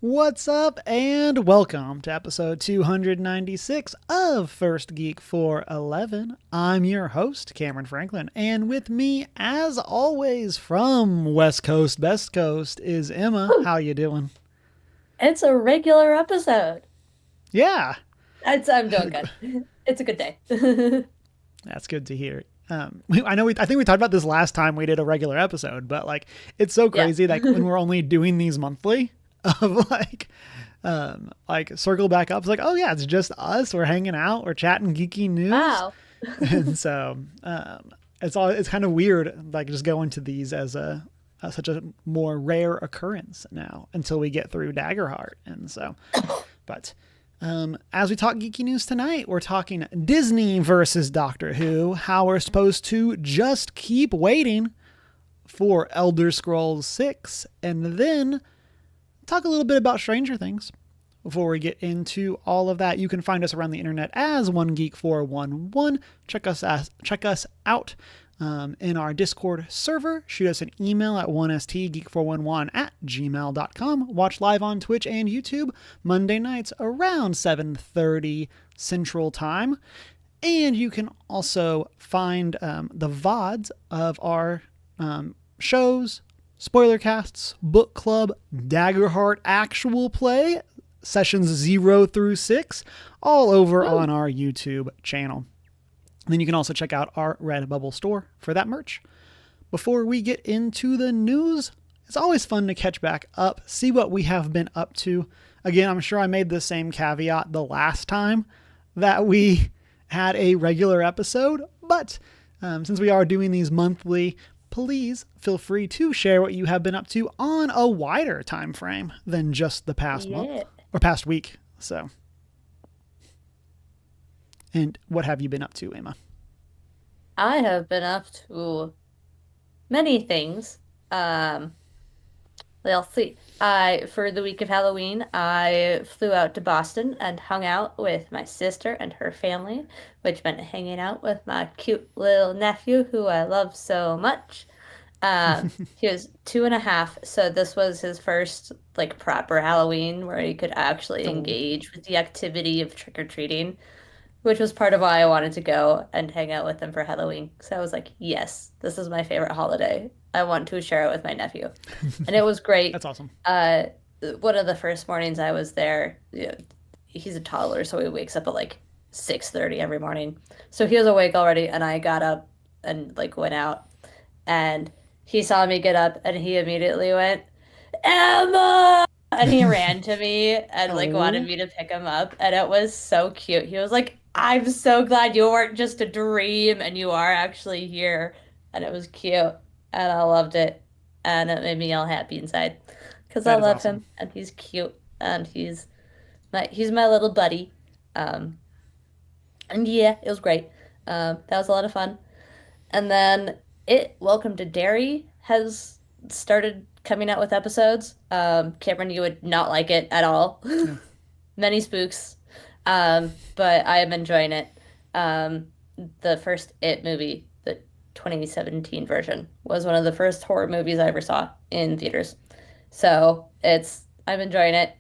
What's up, and welcome to episode 296 of First Geek 411. I'm your host, Cameron Franklin, and with me, as always, from West Coast, Best Coast, is Emma. Oh, How you doing? it's a regular episode. Yeah, I'm doing good. It's a good day. that's good to hear. I think we talked about this last time we did a regular episode, but like, it's so Yeah. crazy that when we're only doing these monthly, of like circle back up. It's like, oh yeah, it's just us. We're hanging out. We're chatting geeky news, Wow. and so it's kind of weird, like just going to these as such a more rare occurrence now until we get through Daggerheart, and so, but. As we talk geeky news tonight, we're talking Disney versus Doctor Who, how we're supposed to just keep waiting for Elder Scrolls 6, and then talk a little bit about Stranger Things. Before we get into all of that, you can find us around the internet as One Geek 411. Check us out in our Discord server. Shoot us an email at 1stgeek411 at gmail.com. Watch live on Twitch and YouTube Monday nights around 7:30 Central Time. And you can also find the VODs of our shows, spoiler casts, book club, Daggerheart actual play, sessions 0 through 6, all over Woo. on our YouTube channel. And then you can also check out our Redbubble store for that merch. Before we get into the news, it's always fun to catch back up, see what we have been up to. Again, I'm sure I made the same caveat the last time that we had a regular episode, but since we are doing these monthly, please feel free to share what you have been up to on a wider time frame than just the past month Yeah. or past week. So, and what have you been up to, Emma? I have been up to many things. Um, let's see. For the week of Halloween, I flew out to Boston and hung out with my sister and her family, which meant hanging out with my cute little nephew who I love so much. He was 2.5, so this was his first like proper Halloween where he could actually Oh, engage with the activity of trick-or-treating, which was part of why I wanted to go and hang out with him for Halloween. So I was like, yes, this is my favorite holiday. I want to share it with my nephew. And it was great. that's awesome. Uh, one of the first mornings I was there, he's a toddler, so he wakes up at like 6:30 every morning. So he was awake already, and I got up and like went out, and he saw me get up, and he immediately went, Emma! And he ran to me and like wanted Oh, me to pick him up, and it was so cute. He was like, I'm so glad you weren't just a dream and you are actually here. And it was cute, and I loved it, and it made me all happy inside because I that is love awesome. him and he's cute and he's my little buddy. Um, and yeah, it was great. That was a lot of fun. And then Welcome to Derry has started coming out with episodes. Cameron, you would not like it at all. Yeah. Many spooks. But I am enjoying it. Um, the first It movie, the 2017 version, was one of the first horror movies I ever saw in theaters. So I'm enjoying it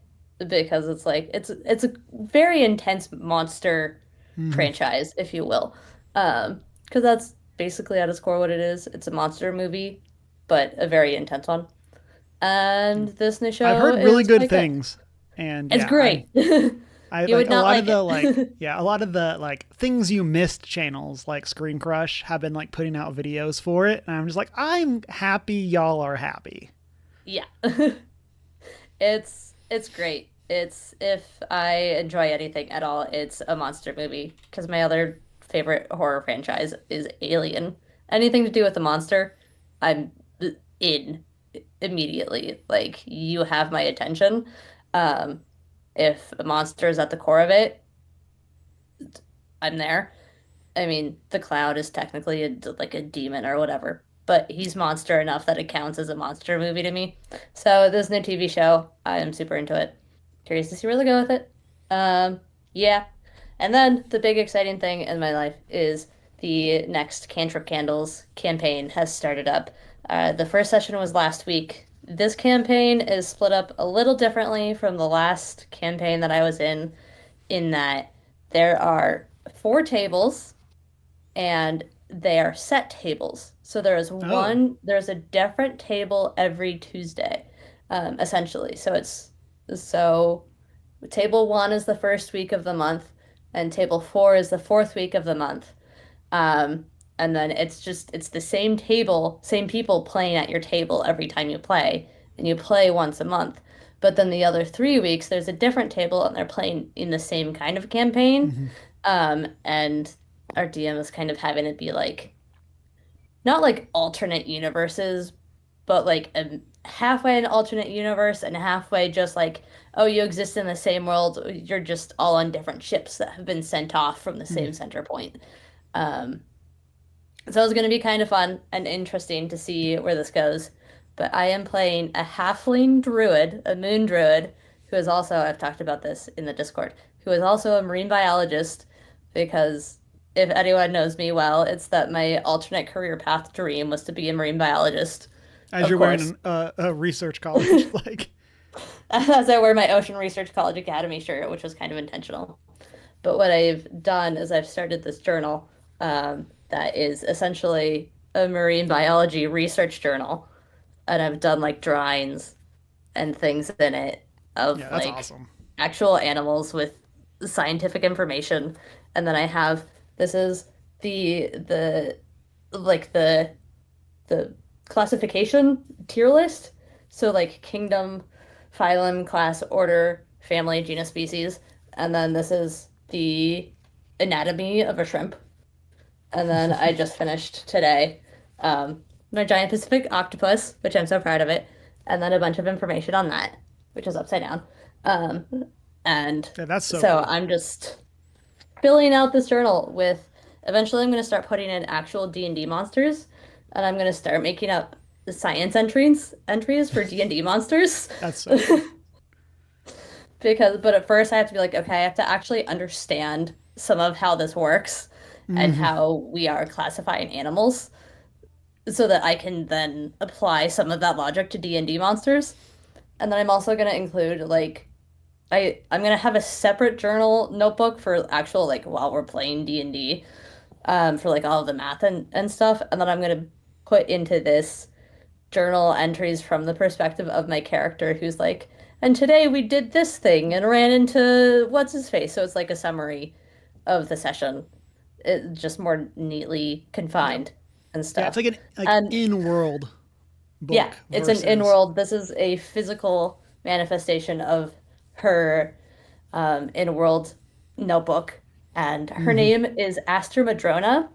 because it's a very intense monster Mm-hmm. franchise, if you will. Because that's basically at its core what it is. It's a monster movie, but a very intense one. And this new I've show heard really is good quite good. things, and It's yeah, I great. I You like would a not lot of like the it. a lot of the like things you missed channels like Screen Crush have been like putting out videos for it, and I'm just like, I'm happy y'all are happy. Yeah. It's great. It's if I enjoy anything at all, it's a monster movie because my other favorite horror franchise is Alien. Anything to do with a monster, I'm in immediately. Like you have my attention. Um, if a monster is at the core of it, I'm there. I mean, the clown is technically like a demon or whatever, but he's monster enough that it counts as a monster movie to me. So this new TV show, I am super into it. Curious to see where they go with it. Yeah. And then the big exciting thing in my life is the next Cantrip Candles campaign has started up. The first session was last week. this campaign is split up a little differently from the last campaign that I was in that there are four tables and they are set tables. So Oh, there's a different table every Tuesday, essentially. So table one is the first week of the month, and table four is the fourth week of the month. Um, and then it's the same table, same people playing at your table every time you play, and you play once a month. But then the other 3 weeks, there's a different table, and they're playing in the same kind of campaign. hmm. And our DM is kind of having it be like not like alternate universes, but like a halfway an alternate universe and halfway just like, oh, you exist in the same world. You're just all on different ships that have been sent off from the Hmm. same center point. Um, so it's going to be kind of fun and interesting to see where this goes. But I am playing a halfling druid, a moon druid, who is also, I've talked about this in the Discord, who is also a marine biologist, because if anyone knows me well, it's that my alternate career path dream was to be a marine biologist, As of you're wearing course. a research college, like, As I wear my Ocean Research College Academy shirt, which was kind of intentional. But what I've done is I've started this journal that is essentially a marine biology research journal. And I've done like drawings and things in it yeah, of that's like awesome. actual animals with scientific information. And then I have this is the like the classification tier list. So like kingdom, phylum, class, order, family, genus, species. And then this is the anatomy of a shrimp. And then I just finished today my giant Pacific octopus, which I'm so proud of it, and then a bunch of information on that, which is upside down. Um, and Yeah, that's so so cool. I'm just filling out this journal with eventually I'm going to start putting in actual D&D monsters, and I'm going to start making up the science entries for D&D monsters. That's so cool. Because but at first I have to be like, okay, I have to actually understand some of how this works and Hmm. how we are classifying animals so that I can then apply some of that logic to D&D monsters. And then I'm also going to include like I'm going to have a separate journal notebook for actual like while we're playing D&D for like all of the math and stuff, and then I'm going to put into this journal entries from the perspective of my character who's like, and today we did this thing and ran into what's his face. So it's like a summary of the session. It just more neatly Yep. confined and Yeah, it's stuff. like an And in-world yeah, book it's an versus. in-world. This is a physical manifestation of her in-world notebook. And her Hmm. name is Aster Madrona,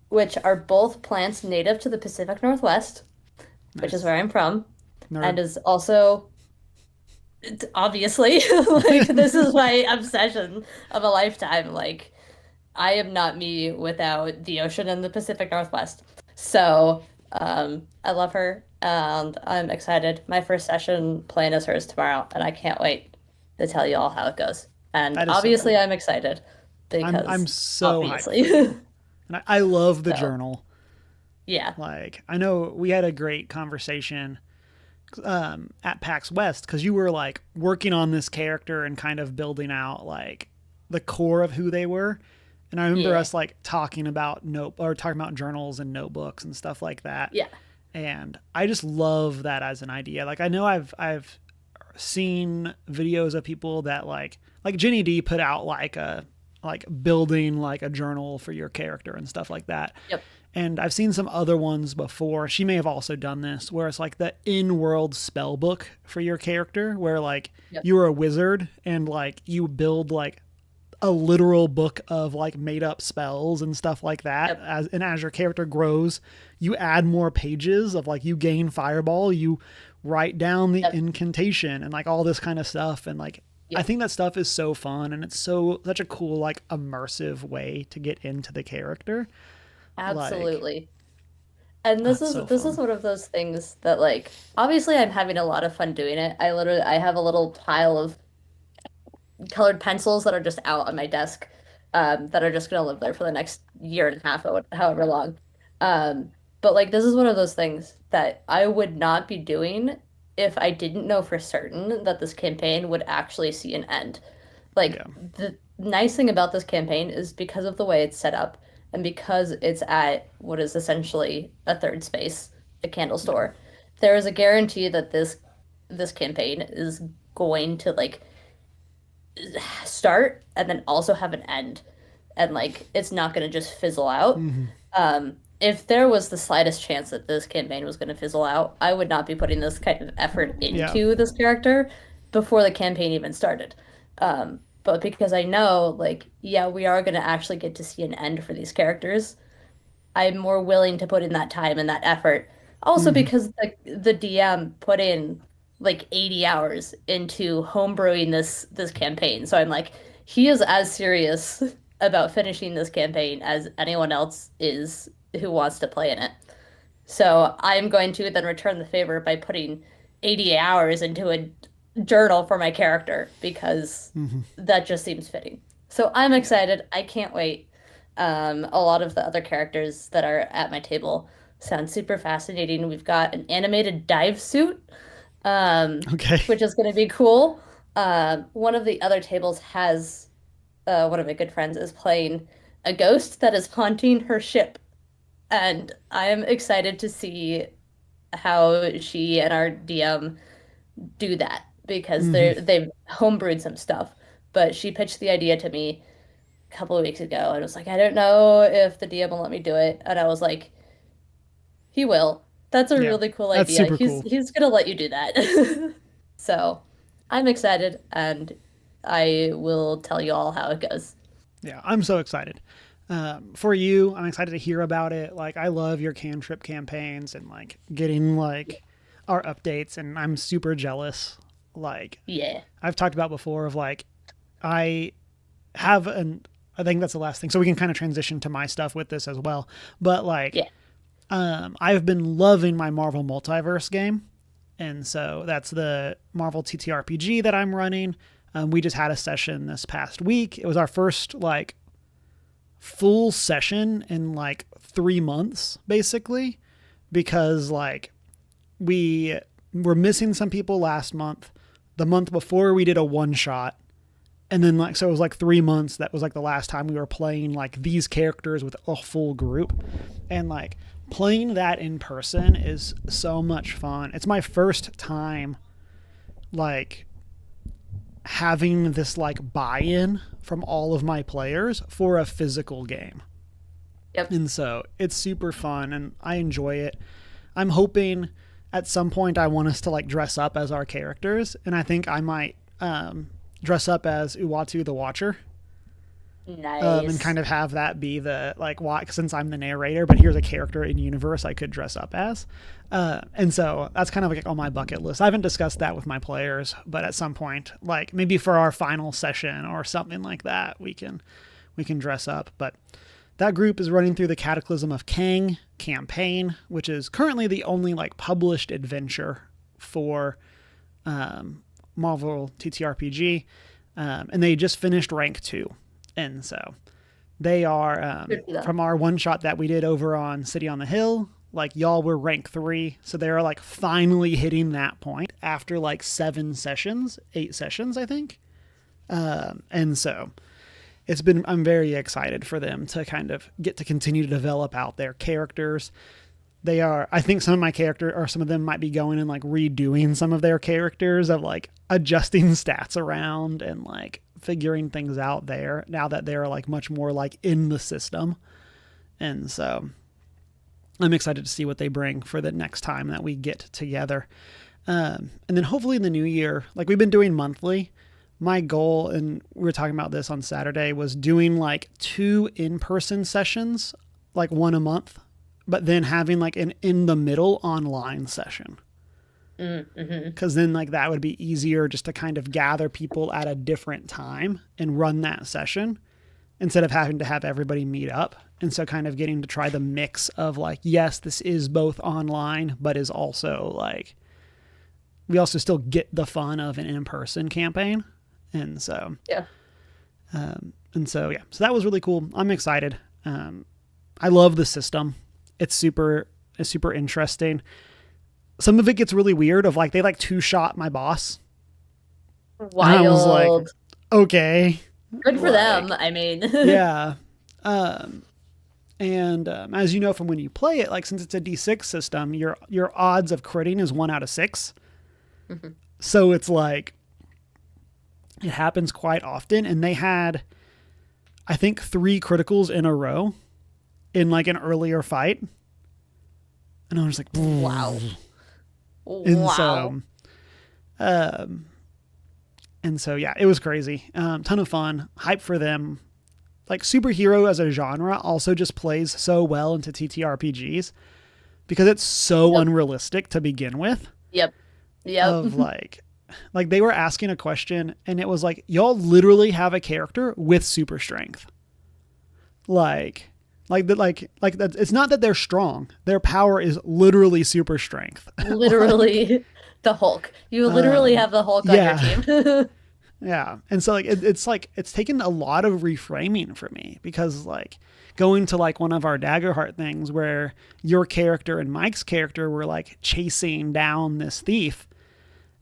which are both plants native to the Pacific Northwest, which is Nice. where I'm from, and Nerd. is also obviously like this is my obsession of a lifetime. Like I am not me without the ocean and the Pacific Northwest. So I love her and I'm excited. My first session playing as hers tomorrow, and I can't wait to tell you all how it goes. And That is so obviously cool. I'm excited I'm because so hyped obviously. for you. And I love the So journal. yeah. Like, I know we had a great conversation at PAX West because you were like working on this character and kind of building out like the core of who they were. And I remember Yeah. us like talking about talking about journals and notebooks and stuff like that. Yeah. And I just love that as an idea. Like I know I've seen videos of people that like Jenny D put out like building like a journal for your character and stuff like that. Yep. And I've seen some other ones before. She may have also done this, where it's like the in-world spell book for your character, where like Yep. you are a wizard and like you build like a literal book of like made up spells and stuff like that. Yep. As your character grows, you add more pages of like you gain fireball, you write down the Yep. incantation and like all this kind of stuff. And like I Yep. think that stuff is so fun and it's such a cool like immersive way to get into the character. Like Absolutely. And that's so this is fun. one of those things that like obviously I'm having a lot of fun doing it. I have a little pile of colored pencils that are just out on my desk that are just gonna live there for the next year and a half or however long. But like this is one of those things that I would not be doing if I didn't know for certain that this campaign would actually see an end. Like, Yeah. the nice thing about this campaign is because of the way it's set up and because it's at what is essentially a third space, a candle Yeah. store, there is a guarantee that this campaign is going to like start and then also have an end. And like it's not going to just fizzle out. Hmm. If there was the slightest chance that this campaign was going to fizzle out, I would not be putting this kind of effort Yeah. into this character before the campaign even started. But because I know, like, yeah, we are going to actually get to see an end for these characters, I'm more willing to put in that time and that effort. Also, Hmm. because the DM put in like 80 hours into homebrewing this campaign, so I'm like, he is as serious about finishing this campaign as anyone else is who wants to play in it. So I'm going to then return the favor by putting 80 hours into a journal for my character because Hmm. that just seems fitting. So I'm Yeah. excited. I can't wait. A lot of the other characters that are at my table sound super fascinating. We've got an animated dive suit, um, Okay. which is going to be cool. One of the other tables has one of my good friends is playing a ghost that is haunting her ship, and I am excited to see how she and our DM do that because Hmm. they've homebrewed some stuff. But she pitched the idea to me a couple of weeks ago and was like, I don't know if the DM will let me do it. And I was like, he will. That's a Yeah. really cool That's idea. super He's cool. he's gonna let you do that. So I'm excited and I will tell you all how it goes. Yeah, I'm so excited. For you, I'm excited to hear about it. Like, I love your cantrip campaigns and like getting like our updates, and I'm super jealous. Like, Yeah. I've talked about before of like I have an I think that's the last thing. So we can kind of transition to my stuff with this as well. But like Yeah. I've been loving my Marvel Multiverse game. And so that's the Marvel TTRPG that I'm running. We just had a session this past week. It was our first like full session in like 3 months, basically, because like we were missing some people last month. The month before we did a one shot, and then like so it was like 3 months. That was like the last time we were playing like these characters with a full group, and like playing that in person is so much fun. It's my first time like having this like buy-in from all of my players for a physical game. Yep. And so it's super fun and I enjoy it. I'm hoping at some point I want us to like dress up as our characters, and I think I might dress up as Uatu the Watcher, and Nice. kind of have that be the like why since I'm the narrator, but here's a character in universe I could dress up as, and so that's kind of like on my bucket list. I haven't discussed that with my players, but at some point, like maybe for our final session or something like that, we can dress up. But that group is running through the Cataclysm of Kang campaign, which is currently the only like published adventure for Marvel TTRPG, and they just finished rank 2. And so they are Good for them. from our one shot that we did over on City on the Hill. Like y'all were rank 3, so they're like finally hitting that point after like 7 sessions, 8 sessions, I think. And so I'm very excited for them to kind of get to continue to develop out their characters. I think some of my character or some of them might be going and like redoing some of their characters of like adjusting stats around and like figuring things out there now that they're like much more like in the system. And so I'm excited to see what they bring for the next time that we get together. And then hopefully in the new year, like we've been doing monthly, my goal, and we were talking about this on Saturday, was doing like 2 in-person sessions, like one a month, but then having like an in the middle online session. Mm-hmm. Because then like that would be easier just to kind of gather people at a different time and run that session instead of having to have everybody meet up. And so kind of getting to try the mix of like, yes, this is both online, but is also like, we also still get the fun of an in-person campaign. And so, Yeah. yeah, so that was really cool. I'm excited. I love the system. It's super interesting. some of it gets really weird of like they like two-shot my boss. And I was like, Wild. okay. Good for them. Like, I mean, yeah. Um, and as you know from when you play it, like since it's a D6 system, your odds of critting is 1 out of 6. Mhm. So it's like it happens quite often. And they had, I think, 3 criticals in a row in like an earlier fight. And I was like, Wow. and Wow. so, um, and so yeah, it was crazy. Ton of fun, hype for them. Like superhero as a genre also just plays so well into TTRPGs because it's so Yep. unrealistic to begin with. Yep. Yep. Of like they were asking a question and it was like y'all literally have a character with super strength. Like that. It's not that they're strong. Their power is literally super strength. Like, Literally the Hulk. You literally have the Hulk on your yeah. team. Yeah. And so like it's taken a lot of reframing for me because like going to like one of our Daggerheart things where your character and Mike's character were like chasing down this thief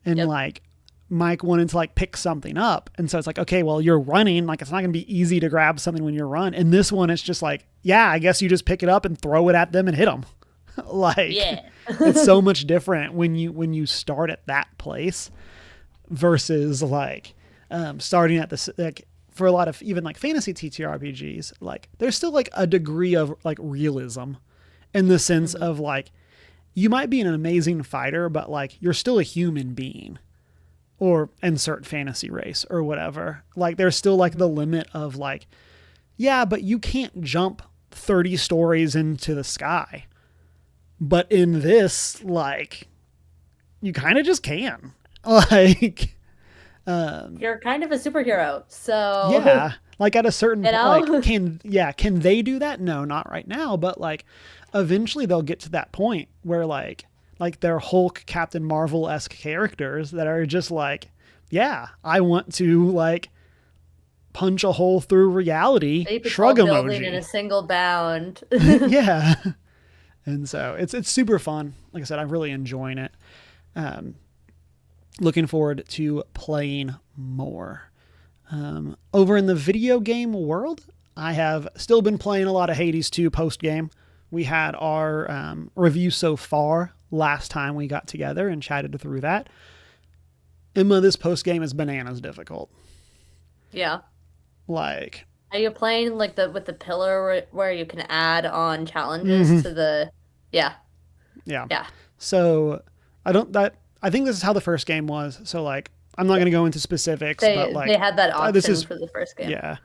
and Yep. like Mike wanted to like pick something up. And so it's like, okay, well, you're running. Like, it's not going to be easy to grab something when you run. And this one, it's just like, yeah, I guess you just pick it up and throw it at them and hit them. Like, Yeah. it's so much different when you start at that place versus like starting at this, like, for a lot of even like fantasy TTRPGs, like there's still like a degree of like realism in the sense of like, you might be an amazing fighter, but like you're still a human being or insert fantasy race or whatever. Like there's still like the limit of like, yeah, but you can't jump 30 stories into the sky. But in this, like, you kind of just can. Like, You're kind of a superhero. So, yeah, like at a certain you point, know? like, can they do that? No, not right now. But like, eventually they'll get to that point where like they're Hulk, Captain Marvel-esque characters that are just like, yeah, I want to like punch a hole through reality, They shrug patrol building in a emoji. single bound. Yeah. And so it's super fun. Like I said, I'm really enjoying it. Looking forward to playing more. Over in the video game world, I have still been playing a lot of Hades 2 post game. We had our review so far last time we got together and chatted through that. Emma, this post game is bananas difficult. Yeah. Like, Are you playing like the with the pillar where you can add on challenges to the Yeah. yeah. Yeah. So I think this is how the first game was. So like, I'm not going to go into specifics, but like, They had that this option is, for the first game. yeah.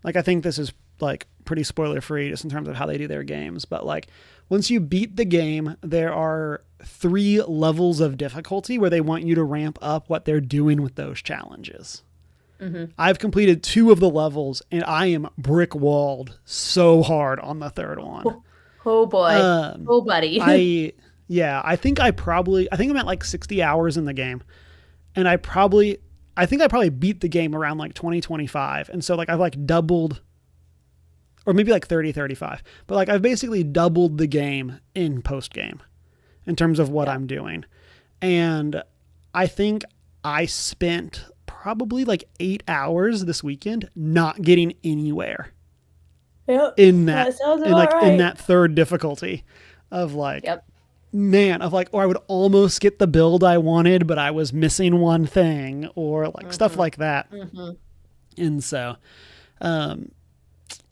Like, I think this is like pretty spoiler free just in terms of how they do their games. But like, once you beat the game, there are 3 levels of difficulty where they want you to ramp up what they're doing with those challenges. I've completed 2 of the levels and I am brick walled so hard on the 3rd one. Oh boy. Oh buddy. I think I'm at like 60 hours in the game and I think I probably beat the game around like 2025. And so like I've like doubled or maybe like 35, but like I've basically doubled the game in post game in terms of what I'm doing. And I think I spent probably like 8 hours this weekend not getting anywhere Yep. in That that, sounds in about like in right. that 3rd difficulty of like, Yep. man, of like, or I would almost get the build I wanted, but I was missing one thing or like stuff like that. And so,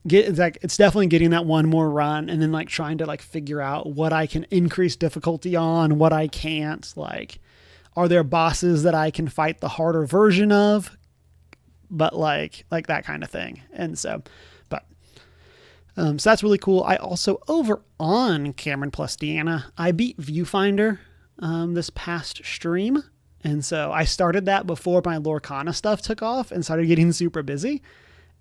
it's definitely getting that one more run and then like trying to like figure out what I can increase difficulty on, what I can't. Like, are there bosses that I can fight the harder version of? But like that kind of thing. And so, but so that's really cool. I also, over on Cameron plus Deanna, I beat Viewfinder this past stream. And so I started that before my Lorcana stuff took off and started getting super busy.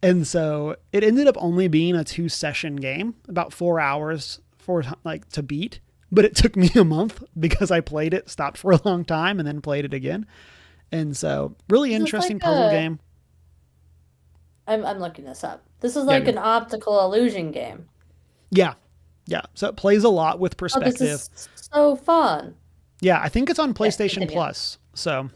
And so it ended up only being a 2-session game, about 4 hours for like to beat. But it took me a month because I played it, stopped for a long time, and then played it again. And so, really interesting like puzzle game. I'm looking this up. This is like Yeah. an optical illusion game. Yeah. Yeah. So it plays a lot with Oh, this perspective. is so fun. Yeah, I think it's on Yes, PlayStation continue. Plus. So,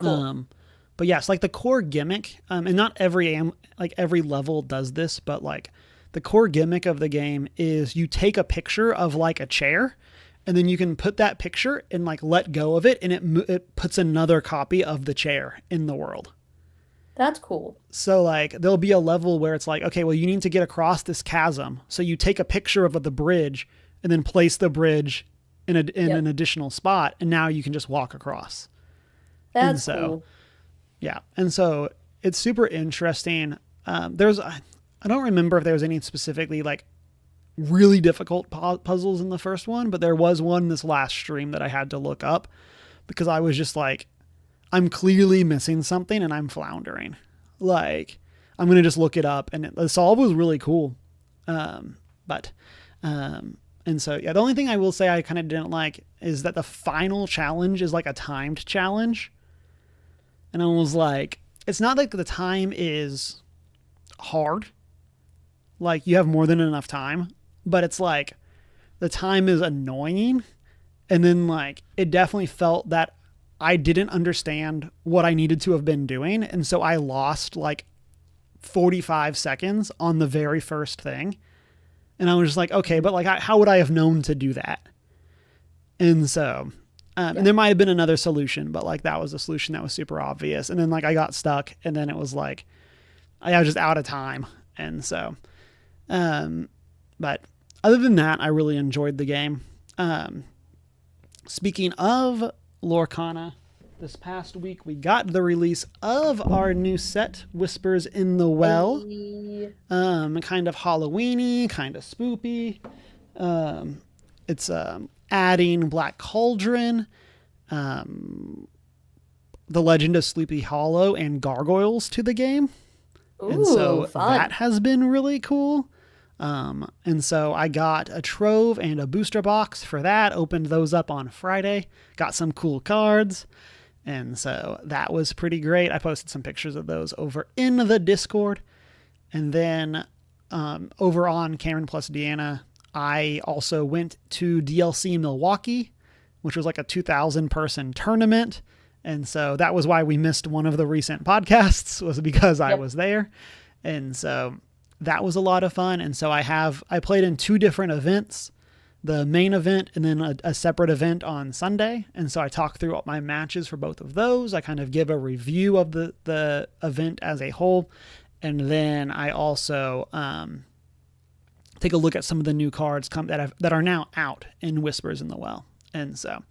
Cool. um, but yes, like the core gimmick, and not like every level does this, but like the core gimmick of the game is you take a picture of like a chair, and then you can put that picture and like let go of it, and it puts another copy of the chair in the world. That's cool. So like there'll be a level where it's like, okay, well you need to get across this chasm. So you take a picture of the bridge and then place the bridge in an Yep. additional spot, and now you can just walk across. And That's so cool. yeah, and so it's super interesting. I don't remember if there was any specifically like really difficult puzzles in the first one, but there was one this last stream that I had to look up because I was just like, I'm clearly missing something and I'm floundering. Like, I'm gonna just look it up, and the solve was really cool. But and so yeah, the only thing I will say I kind of didn't like is that the final challenge is like a timed challenge, and I was like, it's not like the time is hard, like you have more than enough time, but it's like the time is annoying, and then like it definitely felt that I didn't understand what I needed to have been doing, and so I lost like 45 seconds on the very first thing. And I was just like, okay, but like, how would I have known to do that? And so, and Yeah. there might have been another solution, but like that was a solution that was super obvious. And then like I got stuck, and then it was like I was just out of time. And so, um, but other than that, I really enjoyed the game. Um, Speaking of Lorcana, this past week we got the release of our new set, Whispers in the Well. Hey. Kind of Halloweeny, kind of spoopy. It's adding Black Cauldron, The Legend of Sleepy Hollow, and Gargoyles to the game. And Ooh, so that fun. has been really cool. And so I got a trove and a booster box for that, opened those up on Friday, got some cool cards. And so that was pretty great. I posted some pictures of those over in the Discord. And then over on Cameron plus Deanna, I also went to DLC Milwaukee, which was like a 2,000 person tournament. And so that was why we missed one of the recent podcasts, was because I Yep. was there. And so that was a lot of fun. And so I played in two different events, the main event and then a separate event on Sunday. And so I talk through all my matches for both of those. I kind of give a review of the event as a whole. And then I also take a look at some of the new cards that are now out in Whispers in the Well. And so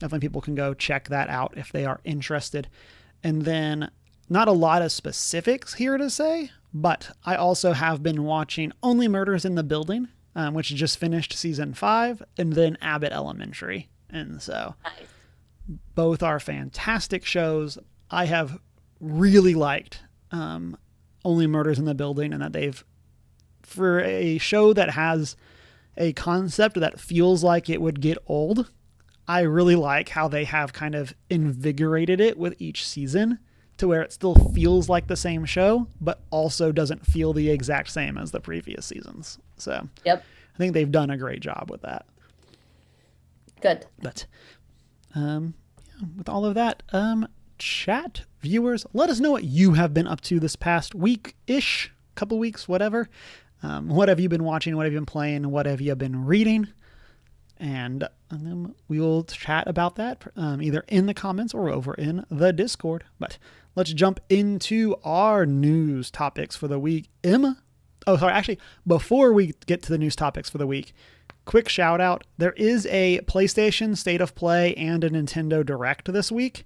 definitely people can go check that out if they are interested. And then not a lot of specifics here to say, but I also have been watching Only Murders in the Building, which just finished season 5, and then Abbott Elementary. And so Nice. both are fantastic shows. I have really liked Only Murders in the Building, and that they've, for a show that has a concept that feels like it would get old, I really like how they have kind of invigorated it with each season to where it still feels like the same show, but also doesn't feel the exact same as the previous seasons. So Yep. I think they've done a great job with that. Good. But yeah, with all of that, chat viewers, let us know what you have been up to this past week ish, couple weeks, whatever. What have you been watching? What have you been playing? What have you been reading? And we will chat about that either in the comments or over in the Discord. But let's jump into our news topics for the week. Emma? Oh, sorry. Actually, before we get to the news topics for the week, quick shout out. There is a PlayStation State of Play and a Nintendo Direct this week.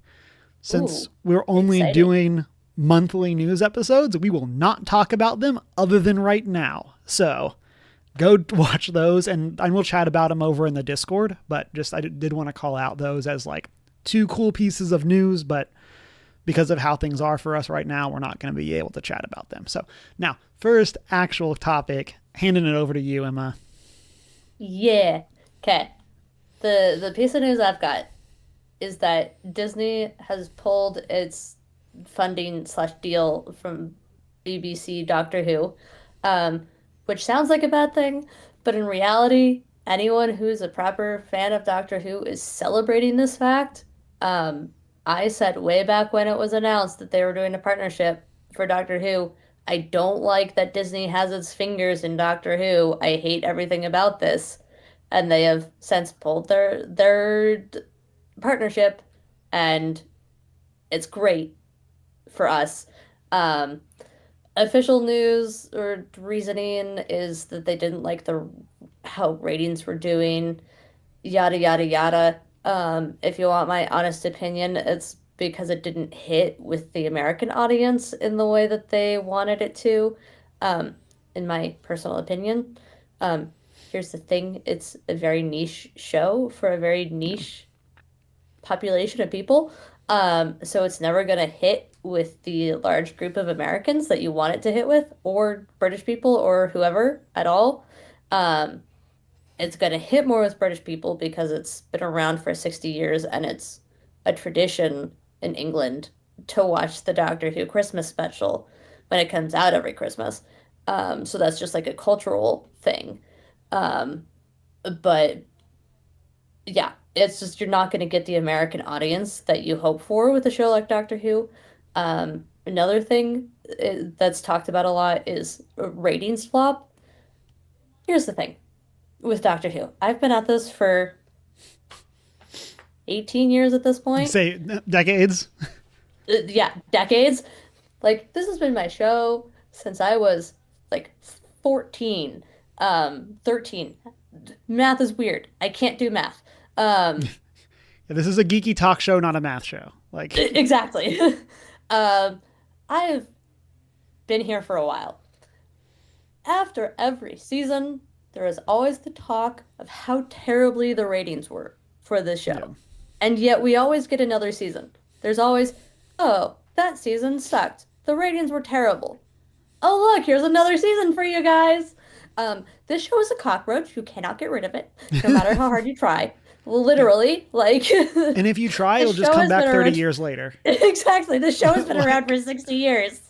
Since Ooh, we're only exciting. doing monthly news episodes, we will not talk about them other than right now. So go watch those, and we'll chat about them over in the Discord. But just I did want to call out those as like two cool pieces of news, but because of how things are for us right now, we're not going to be able to chat about them. So now, first actual topic, handing it over to you, Emma. Yeah. Okay. The piece of news I've got is that Disney has pulled its funding slash deal from BBC Doctor Who, which sounds like a bad thing, but in reality, anyone who's a proper fan of Doctor Who is celebrating this fact. Um, I said way back when it was announced that they were doing a partnership for Doctor Who, I don't like that Disney has its fingers in Doctor Who. I hate everything about this. And they have since pulled their partnership, and it's great for us. Um, Official news or reasoning is that they didn't like the how ratings were doing, yada yada yada. If you want my honest opinion, it's because it didn't hit with the American audience in the way that they wanted it to. Um, in my personal opinion. Um, Here's the thing, it's a very niche show for a very niche population of people. So it's never going to hit with the large group of Americans that you want it to hit with, or British people, or whoever at all. Um, it's going to hit more with British people because it's been around for 60 years and it's a tradition in England to watch the Doctor Who Christmas special when it comes out every Christmas. So that's just like a cultural thing. Um, but yeah, it's just you're not going to get the American audience that you hope for with a show like Doctor Who. Another thing that's talked about a lot is ratings flop. Here's the thing with Doctor Who. I've been at this for 18 years at this point. Say decades. Yeah, decades. Like, this has been my show since I was like 14, 13. Math is weird. I can't do math. Um, Yeah, this is a geeky talk show, not a math show. Like, exactly. I've been here for a while. After every season, there is always the talk of how terribly the ratings were for this yeah, show. And yet we always get another season. There's always, oh, that season sucked. The ratings were terrible. Oh, look, here's another season for you guys. This show is a cockroach. You cannot get rid of it, no matter how hard you try. yeah. Literally, like, And if you try, this it'll just show come has back been 30 around. years later. Exactly, this show has been around Like, for 60 years.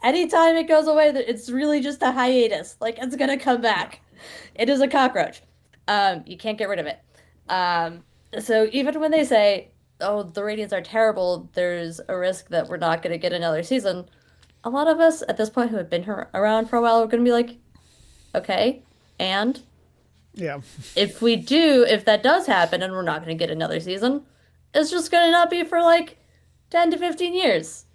Anytime it goes away, it's really just a hiatus. Like, it's gonna come yeah. back. It is a cockroach. You can't get rid of it. Um, so even when they say, "Oh, the ratings are terrible," there's a risk that we're not gonna get another season. A lot of us at this point who have been here around for a while are gonna be like, "Okay, and Yeah. if we do, if that does happen, and we're not gonna get another season, it's just gonna not be for like 10 to 15 years."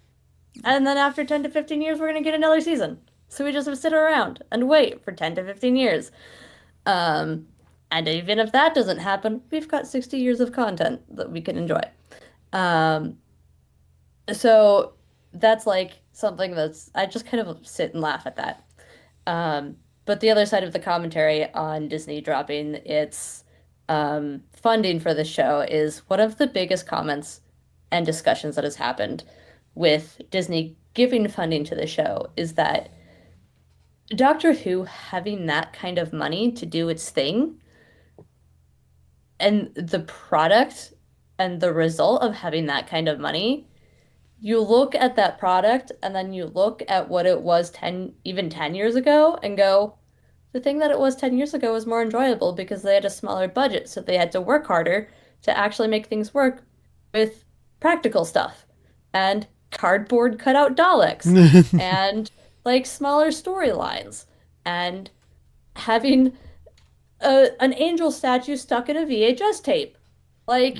And then after 10 to 15 years, we're going to get another season. So we just have to sit around and wait for 10 to 15 years. Um, and even if that doesn't happen, we've got 60 years of content that we can enjoy. Um, so that's like something that's, I just kind of sit and laugh at that. But the other side of the commentary on Disney dropping its funding for the show is one of the biggest comments and discussions that has happened with Disney giving funding to the show is that Doctor Who having that kind of money to do its thing and the product and the result of having that kind of money, you look at that product and then you look at what it was 10, even 10 years ago and go, the thing that it was 10 years ago was more enjoyable because they had a smaller budget, so they had to work harder to actually make things work with practical stuff and cardboard cutout Daleks and like smaller storylines and having an angel statue stuck in a VHS tape. Like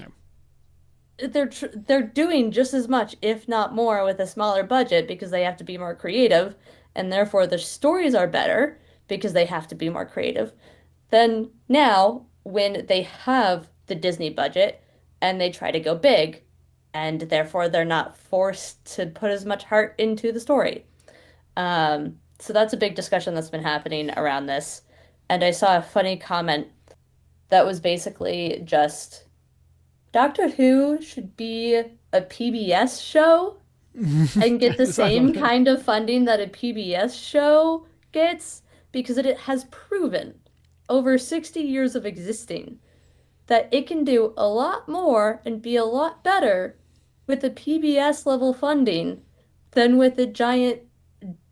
Yeah. they're doing just as much, if not more, with a smaller budget because they have to be more creative, and therefore the stories are better because they have to be more creative. Then now, when they have the Disney budget and they try to go big, and therefore they're not forced to put as much heart into the story. So that's a big discussion that's been happening around this. And I saw a funny comment that was basically just Doctor Who should be a PBS show and get the same kind of funding that a PBS show gets because it has proven over 60 years of existing that it can do a lot more and be a lot better with the PBS level funding than with the giant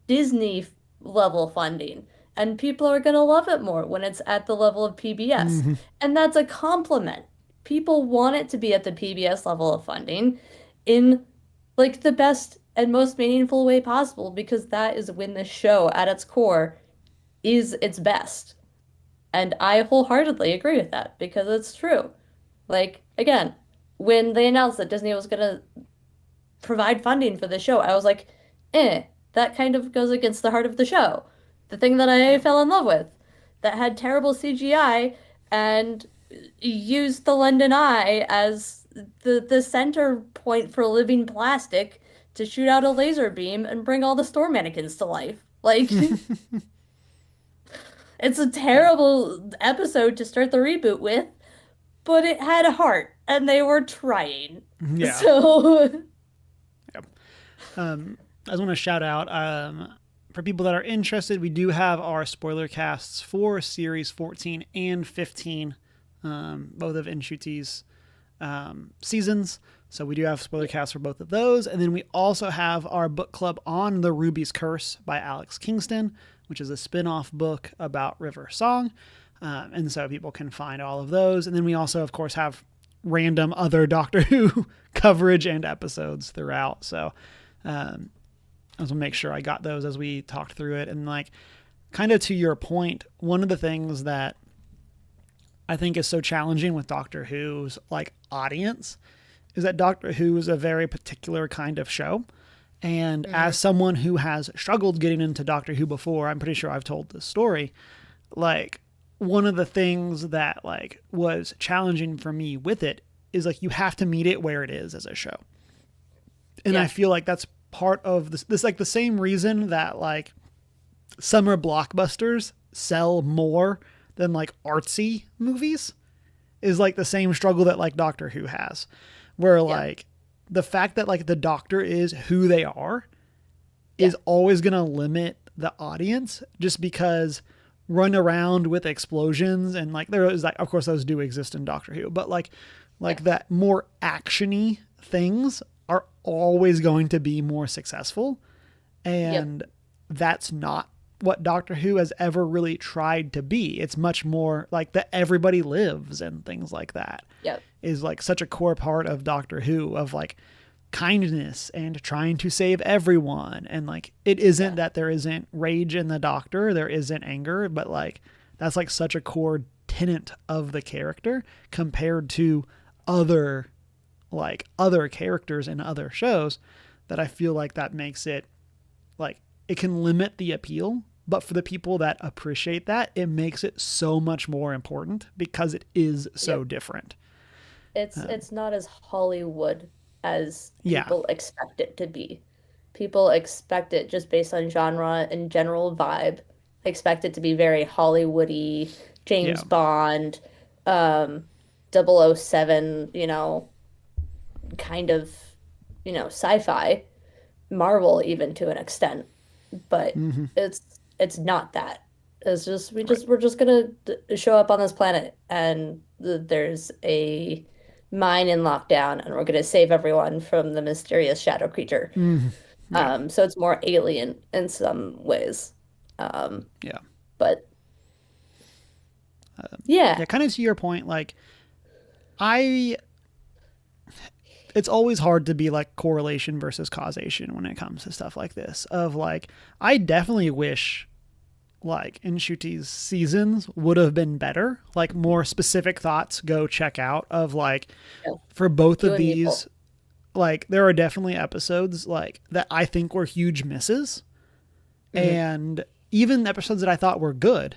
Disney level funding. and people are going to love it more when it's at the level of PBS. Hmm. And that's a compliment. People want it to be at the PBS level of funding in like the best and most meaningful way possible because that is when the show at its core is its best. And I wholeheartedly agree with that because it's true. Like, again, when they announced that Disney was going to provide funding for the show, I was like, that kind of goes against the heart of the show. The thing that I Yeah. fell in love with that had terrible CGI and used the London Eye as the center point for living plastic to shoot out a laser beam and bring all the store mannequins to life. Like, it's a Yeah. terrible episode to start the reboot with, but it had a heart and they were trying. Yeah. So, Yeah. I just want to shout out for people that are interested, we do have our spoiler casts for series 14 and 15, both of Inshuti's seasons. So we do have spoiler casts for both of those. And then we also have our book club on The Ruby's Curse by Alex Kingston, which is a spin-off book about River Song. And so people can find all of those. And then we also, of course, have random other Doctor Who coverage and episodes throughout. So I was gonna make sure I got those as we talked through it. And like, kind of to your point, one of the things that I think is so challenging with Doctor Who's like audience is that Doctor Who is a very particular kind of show. And as someone who has struggled getting into Doctor Who before, I'm pretty sure I've told this story. Like, one of the things that like was challenging for me with it is like you have to meet it where it is as a show. And I yeah, feel like that's part of this like the same reason that like summer blockbusters sell more than like artsy movies is like the same struggle that like Doctor Who has, where yeah, like the fact that like the Doctor is who they are yeah, is always going to limit the audience just because run around with explosions and like there is like of course those do exist in Doctor Who, but yeah, like that more actiony things are always going to be more successful. yep, And that's not what Doctor Who has ever really tried to be. It's much more like the everybody lives and things like that yep, is like such a core part of Doctor Who of like kindness and trying to save everyone. And like, it isn't yeah, that there isn't rage in the Doctor, there isn't anger, but like, that's like such a core tenet of the character compared to other other characters in other shows that I feel like that makes it like it can limit the appeal, but for the people that appreciate that, it makes it so much more important because it is so yep. different. It's not as Hollywood as Yeah. people expect it to be. People expect it just based on genre and general vibe. Expect it to be very Hollywoody, Yeah. James Bond, um, 007, kind of, sci-fi, Marvel even to an extent. But Hmm. it's not that. It's just Right. we're just gonna show up on this planet and there's a mine in lockdown and we're gonna save everyone from the mysterious shadow creature. Hmm. Yeah. So it's more alien in some ways. Um, Yeah. but yeah, Yeah. Kind of to your point, like I, it's always hard to be like correlation versus causation when it comes to stuff like this. Of like, I definitely wish like Inshuti's seasons would have been better. Like more specific thoughts go check out of like yeah, for both you of and me both. these, like there are definitely episodes like that I think were huge misses Hmm. and even episodes that I thought were good.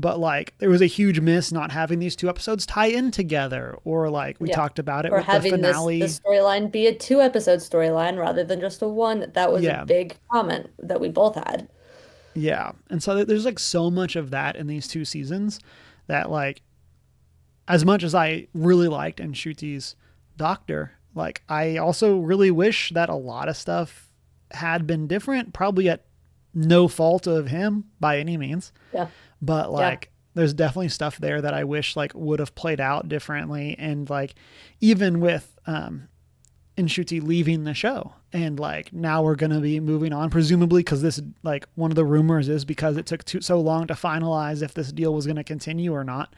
But like there was a huge miss not having these two episodes tie in together, or like we Yeah. talked about it Or with the having this finale. storyline be a two-episode storyline rather than just a one. That was a Yeah. big comment that we both had. Yeah. And so there's like so much of that in these two seasons that like as much as I really liked Nshuti's Doctor, like I also really wish that a lot of stuff had been different, probably at no fault of him by any means, Yeah. but Yeah. like there's definitely stuff there that I wish like would have played out differently. And like even with Inshuti leaving the show. And like now we're going to be moving on, presumably because this, like, one of the rumors is because it took so long to finalize if this deal was going to continue or not.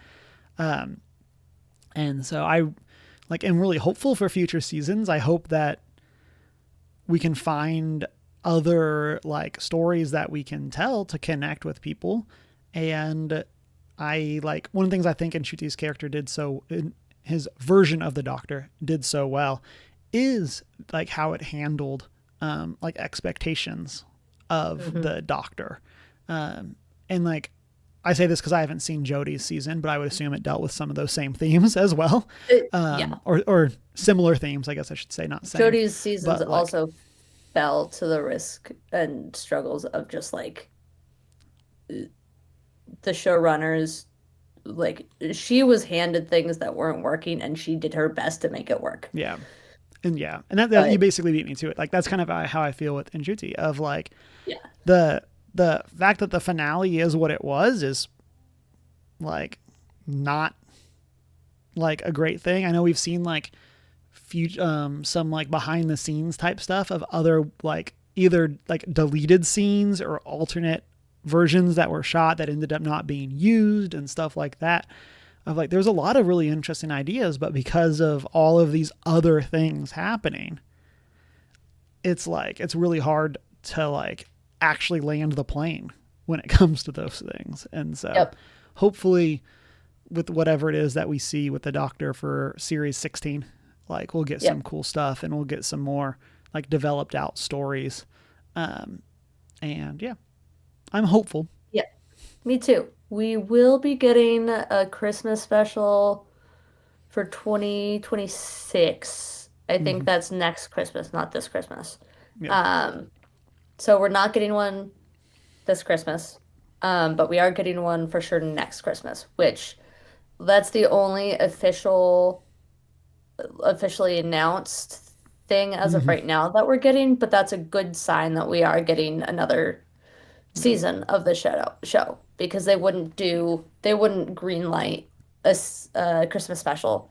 And so I like am really hopeful for future seasons. I hope that we can find other like stories that we can tell to connect with people. And I like one of the things I think Inshuti's character did so in his version of the Doctor did so well is like how it handled like expectations of the Doctor. And like I say this because I haven't seen Jodie's season, but I would assume it dealt with some of those same themes as well. Yeah. Or similar themes, I guess I should say, not same. Jodie's seasons but, like, also fell to the risk and struggles of just like the showrunners. Like she was handed things that weren't working and she did her best to make it work. Yeah. And that you basically beat me to it. Like that's kind of how I feel with Inshuti of like the fact that the finale is what it was is like not like a great thing. I know we've seen like some like behind the scenes type stuff of other like either like deleted scenes or alternate versions that were shot that ended up not being used and stuff like that. Of like there's a lot of really interesting ideas, but because of all of these other things happening, it's like it's really hard to like actually land the plane when it comes to those things. And so hopefully with whatever it is that we see with the Doctor for series 16, like we'll get some cool stuff and we'll get some more like developed out stories. And yeah, I'm hopeful. Yeah, me too. We will be getting a Christmas special for 2026. I think that's next Christmas, not this Christmas. Yeah. So we're not getting one this Christmas, but we are getting one for sure next Christmas, which that's the only officially announced thing as of right now that we're getting, but that's a good sign that we are getting another season of the show because they wouldn't greenlight a Christmas special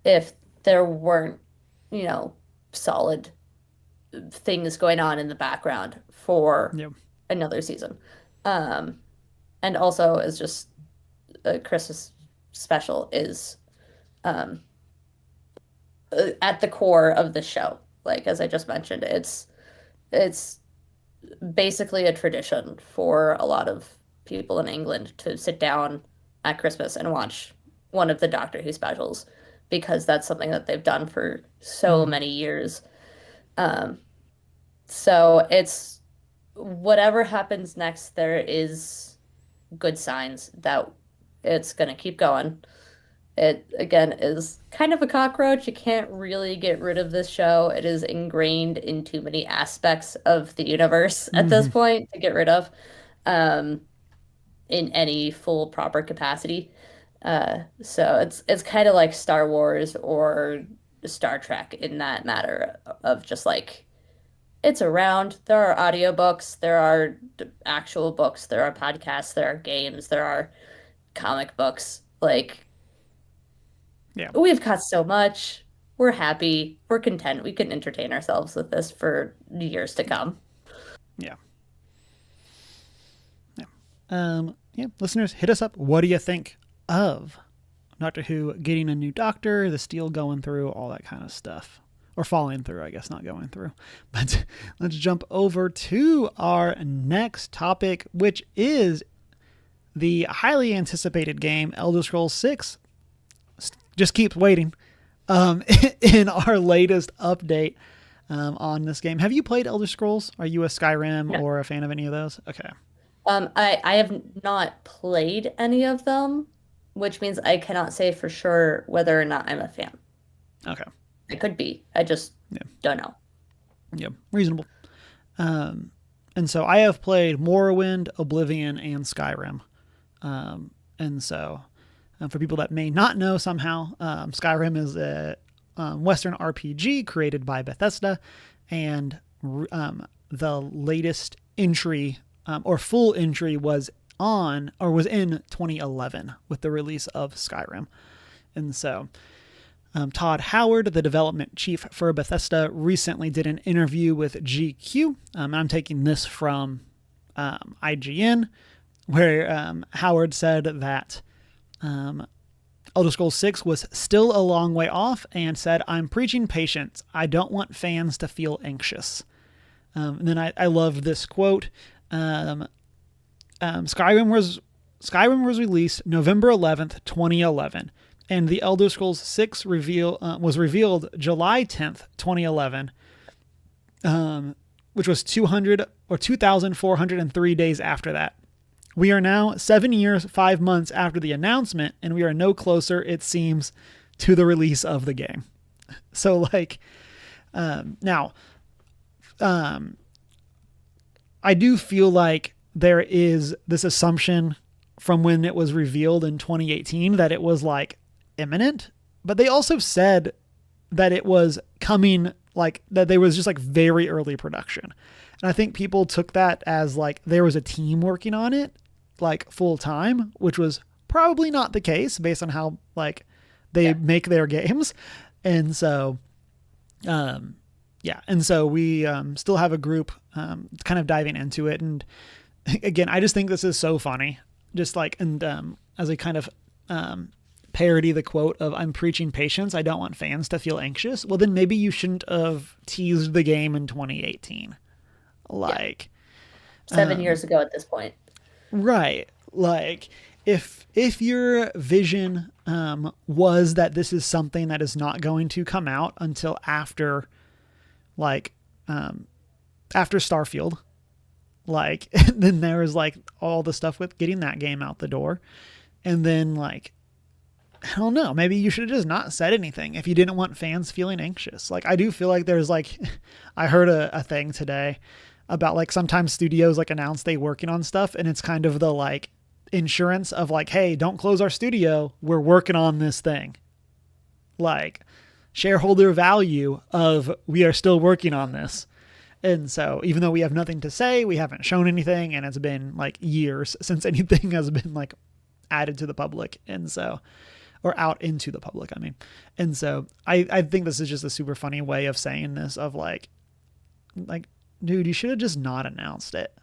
if there weren't, solid things going on in the background for another season. And also is just a Christmas special is at the core of the show. Like as I just mentioned, it's basically a tradition for a lot of people in England to sit down at Christmas and watch one of the Doctor Who specials because that's something that they've done for so many years. So it's whatever happens next, there is good signs that it's going to keep going. It, again, is kind of a cockroach. You can't really get rid of this show. It is ingrained in too many aspects of the universe at this point to get rid of in any full proper capacity. So it's kind of like Star Wars or Star Trek in that matter of just like it's around. There are audiobooks, there are actual books, there are podcasts, there are games, there are comic books. Like we've got so much. We're happy. We're content. We can entertain ourselves with this for years to come. Yeah. Listeners, hit us up. What do you think of Doctor Who getting a new Doctor, the Steel going through, all that kind of stuff? Or falling through, I guess, not going through. But let's jump over to our next topic, which is the highly anticipated game, Elder Scrolls 6. Just keeps waiting in our latest update on this game. Have you played Elder Scrolls? Are you a Skyrim or a fan of any of those? Okay. I have not played any of them, which means I cannot say for sure whether or not I'm a fan. Okay. It could be. I just don't know. Yeah, reasonable. And so I have played Morrowind, Oblivion, and Skyrim. And so for people that may not know somehow, Skyrim is a Western RPG created by Bethesda, and the latest entry or full entry was in 2011 with the release of Skyrim. And so Todd Howard, the development chief for Bethesda, recently did an interview with GQ. And I'm taking this from IGN, where Howard said that Elder Scrolls 6 was still a long way off and said, "I'm preaching patience. I don't want fans to feel anxious." And then I love this quote. Skyrim was released November 11th, 2011, and the Elder Scrolls 6 was revealed July 10th, 2011, which was 2,403 days after that. We are now 7 years, 5 months after the announcement, and we are no closer, it seems, to the release of the game. So, like, now, I do feel like there is this assumption from when it was revealed in 2018 that it was, like, imminent, but they also said that it was coming, like, that there was just, like, very early production. And I think people took that as, like, there was a team working on it, like, full time, which was probably not the case based on how, like, they make their games. And so, and so we still have a group kind of diving into it. And again, I just think this is so funny. Just like, and as a kind of parody the quote of, "I'm preaching patience. I don't want fans to feel anxious." Well, then maybe you shouldn't have teased the game in 2018. Like, 7 years ago at this point. Right. Like, if your vision was that this is something that is not going to come out until after, like, after Starfield, like, then there was, like, all the stuff with getting that game out the door. And then, like, I don't know, maybe you should have just not said anything if you didn't want fans feeling anxious. Like, I do feel like there's, like, I heard a thing today about, like, sometimes studios, like, announce they working on stuff, and it's kind of the, like, insurance of, like, hey, don't close our studio, we're working on this thing. Like, shareholder value of, we are still working on this. And so even though we have nothing to say, we haven't shown anything, and it's been, like, years since anything has been, like, added to the public. And so, or out into the public, I mean. And so I think this is just a super funny way of saying this, of, like, dude, you should have just not announced it.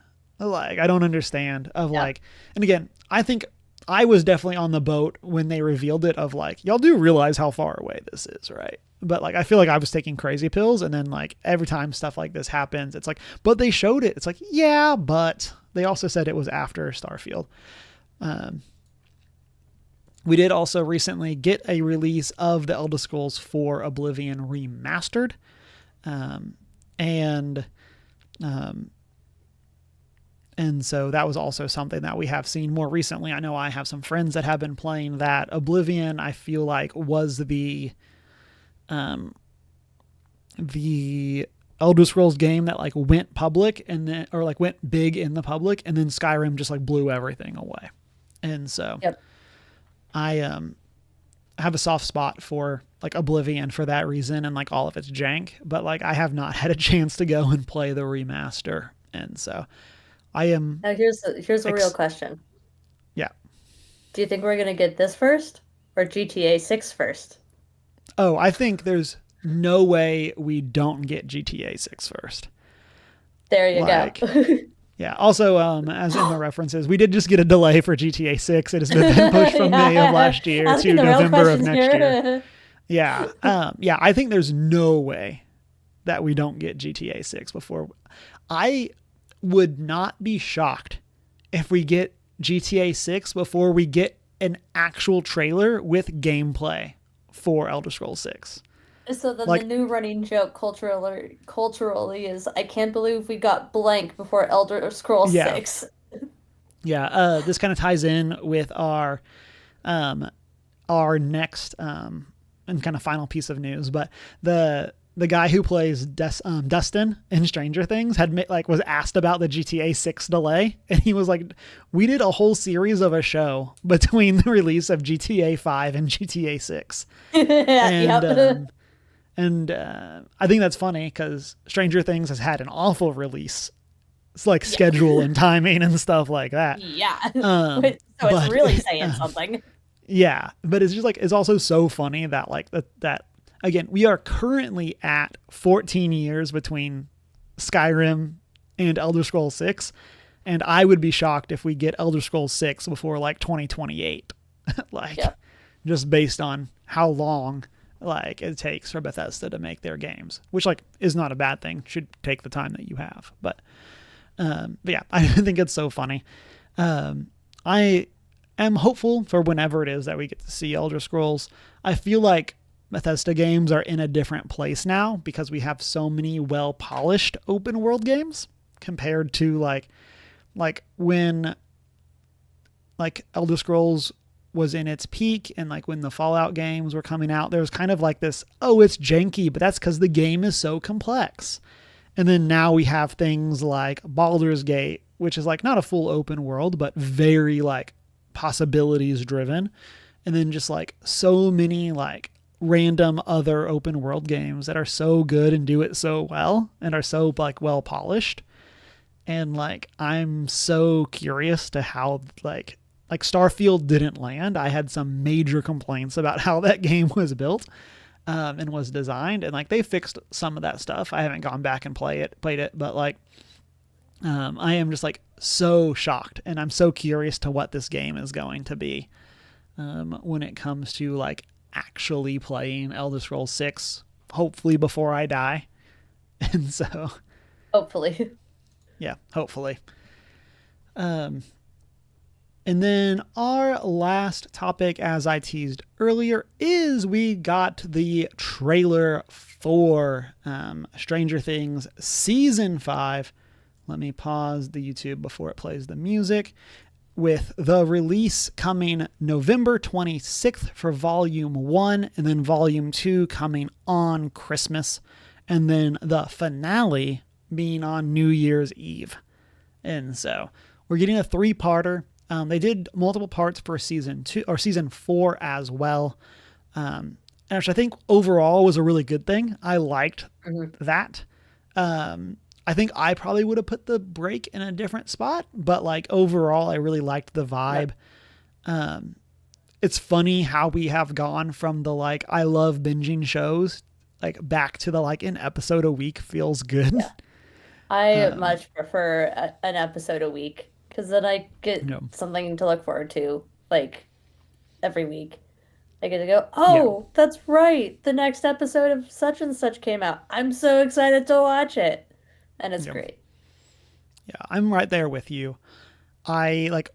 Like, I don't understand of, like, and again, I think I was definitely on the boat when they revealed it of, like, y'all do realize how far away this is, right? But, like, I feel like I was taking crazy pills, and then, like, every time stuff like this happens, it's like, but they showed it. It's like, yeah, but they also said it was after Starfield. We did also recently get a release of the Elder Scrolls 4 Oblivion Remastered. And so that was also something that we have seen more recently. I know I have some friends that have been playing that. Oblivion, I feel like, was the Elder Scrolls game that, like, went public and then, or, like, went big in the public, and then Skyrim just, like, blew everything away. And so I have a soft spot for, like, Oblivion for that reason, and, like, all of its jank, but, like, I have not had a chance to go and play the remaster. And so I am. Now here's a real question. Yeah. Do you think we're going to get this first or GTA 6 first? Oh, I think there's no way we don't get GTA 6 first. There you go. Yeah. Also, as in the references, we did just get a delay for GTA 6. It has been pushed from May of last year to November of next year. Yeah. I think there's no way that we don't get GTA 6 before. I would not be shocked if we get GTA 6 before we get an actual trailer with gameplay for Elder Scrolls 6. So then, like, the new running joke culturally is, I can't believe we got blank before Elder Scrolls 6. Yeah, this kind of ties in with our next and kind of final piece of news, but the guy who plays Dustin in Stranger Things was asked about the GTA 6 delay, and he was like, we did a whole series of a show between the release of GTA 5 and GTA 6. And I think that's funny because Stranger Things has had an awful release. It's like schedule and timing and stuff like that. Yeah. So it's really saying something. Yeah, but it's just like it's also so funny that like that again, we are currently at 14 years between Skyrim and Elder Scrolls 6, and I would be shocked if we get Elder Scrolls 6 before like 2028. Like Yeah. just based on how long like it takes for Bethesda to make their games, which like is not a bad thing. Should take the time that you have. But yeah, I think it's so funny. I am hopeful for whenever it is that we get to see Elder Scrolls. I feel like Bethesda games are in a different place now because we have so many well-polished open world games compared to like when like Elder Scrolls was in its peak and like when the Fallout games were coming out, there was kind of like this, oh, it's janky, but that's because the game is so complex. And then now we have things like Baldur's Gate, which is like not a full open world, but very like possibilities driven. And then just like so many like random other open world games that are so good and do it so well and are so like well polished. And like I'm so curious to how like Starfield didn't land. I had some major complaints about how that game was built and was designed, and like they fixed some of that stuff. I haven't gone back and played it, but like I am just like so shocked, and I'm so curious to what this game is going to be when it comes to like actually playing Elder Scrolls 6, hopefully before I die. And so Hopefully. yeah, hopefully. And then our last topic, as I teased earlier, is we got the trailer for Stranger Things Season 5. Let me pause the YouTube before it plays the music. With the release coming November 26th for Volume 1, and then Volume 2 coming on Christmas, and then the finale being on New Year's Eve. And so we're getting a 3-parter. They did multiple parts for season 2 or season 4 as well, which I think overall was a really good thing. I liked that. I think I probably would have put the break in a different spot, but like overall, I really liked the vibe. Yep. It's funny how we have gone from the like I love binging shows like back to the like an episode a week feels good. Yeah. I much prefer an episode a week because then I get something to look forward to like every week. I get to go, oh, that's right. The next episode of such and such came out. I'm so excited to watch it. And it's great. Yeah, I'm right there with you. I like,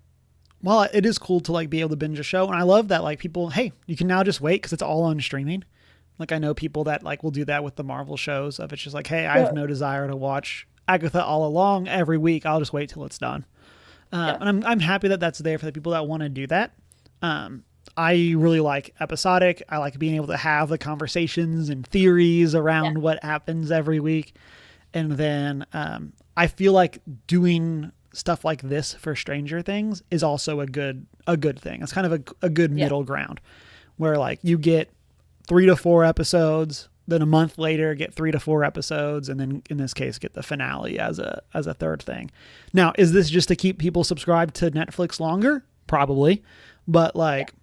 well, it is cool to like be able to binge a show. And I love that like people, hey, you can now just wait because it's all on streaming. Like I know people that like will do that with the Marvel shows of it's just like, hey, I have no desire to watch Agatha all along every week. I'll just wait till it's done. And I'm happy that that's there for the people that want to do that. I really like episodic. I like being able to have the conversations and theories around what happens every week. And then I feel like doing stuff like this for Stranger Things is also a good thing. It's kind of a good middle ground where like you get 3 to 4 episodes, then a month later get 3 to 4 episodes, and then in this case get the finale as a third thing. Now, is this just to keep people subscribed to Netflix longer? Probably, but like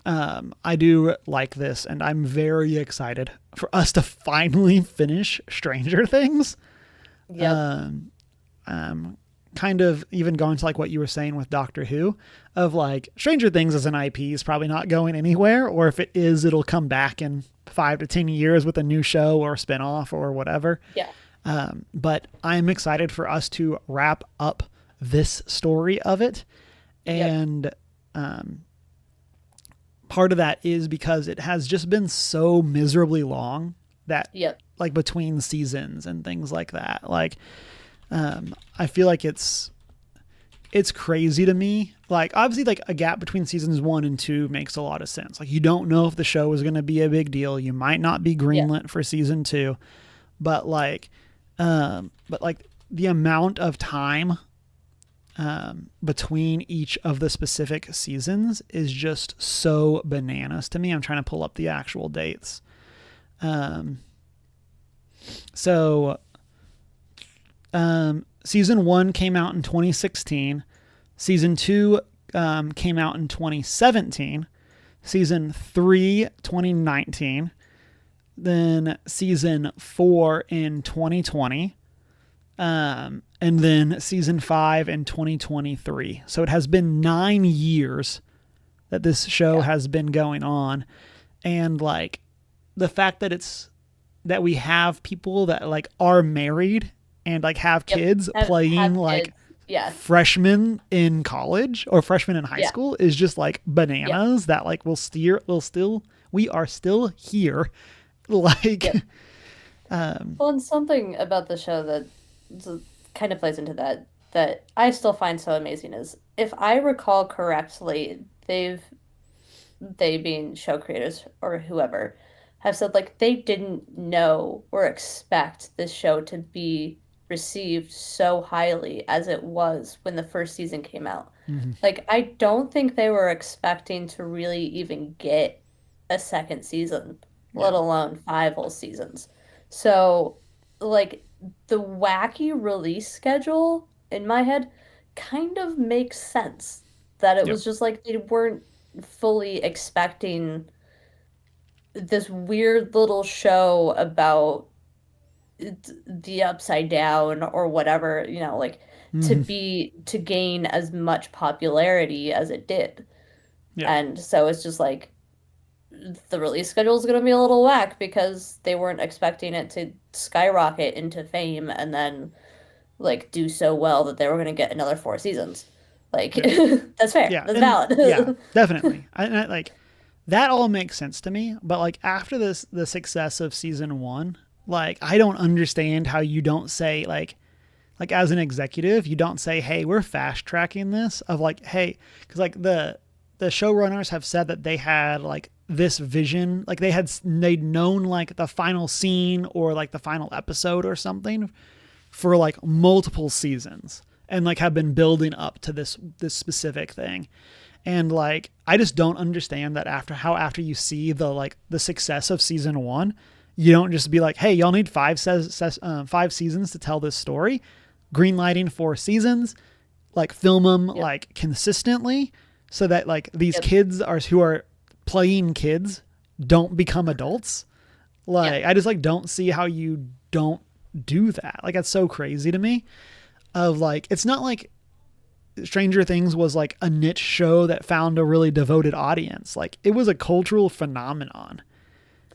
I do like this, and I'm very excited for us to finally finish Stranger Things. Yeah. Kind of even going to like what you were saying with Doctor Who of like Stranger Things as an IP is probably not going anywhere, or if it is, it'll come back in 5 to 10 years with a new show or spinoff or whatever. Yeah. But I'm excited for us to wrap up this story of it. And, part of that is because it has just been so miserably long that like between seasons and things like that. Like, I feel like it's crazy to me. Like obviously like a gap between seasons 1 and 2 makes a lot of sense. Like you don't know if the show is going to be a big deal. You might not be greenlit for season 2, but like the amount of time between each of the specific seasons is just so bananas to me. I'm trying to pull up the actual dates. Season 1 came out in 2016. Season 2 came out in 2017. season 3, 2019, then season 4 in 2020, and then season 5 in 2023. So it has been 9 years that this show has been going on. And like the fact that we have people that like are married and like have kids playing like freshmen in college or freshmen in high school is just like bananas. That like we are still here. Like, well, and something about the show that kind of plays into that I still find so amazing is, if I recall correctly, they being show creators or whoever have said like they didn't know or expect this show to be received so highly as it was when the first season came out. mm-hmm. Like, I don't think they were expecting to really even get a second season, let alone 5 whole seasons. So, like, the wacky release schedule in my head kind of makes sense. That it was just like they weren't fully expecting this weird little show about the upside down or whatever, like to gain as much popularity as it did. And so it's just like the release schedule is going to be a little whack because they weren't expecting it to skyrocket into fame and then like do so well that they were going to get another 4 seasons. Like, that's fair. That's valid. Yeah, definitely. I like that all makes sense to me. But like after the success of season 1, like I don't understand how you don't say like as an executive, you don't say, hey, we're fast tracking this, of like, hey, because like the showrunners have said that they had like this vision, like they'd known like the final scene or like the final episode or something for like multiple seasons, and like have been building up to this specific thing. And like I just don't understand that after you see the success of season 1, you don't just be like, hey, y'all need 5 seasons to tell this story, greenlighting 4 seasons, like film them like consistently so that like these kids who are playing kids don't become adults. Like I just like don't see how you don't do that. Like that's so crazy to me. Of like, it's not like Stranger Things was like a niche show that found a really devoted audience. Like it was a cultural phenomenon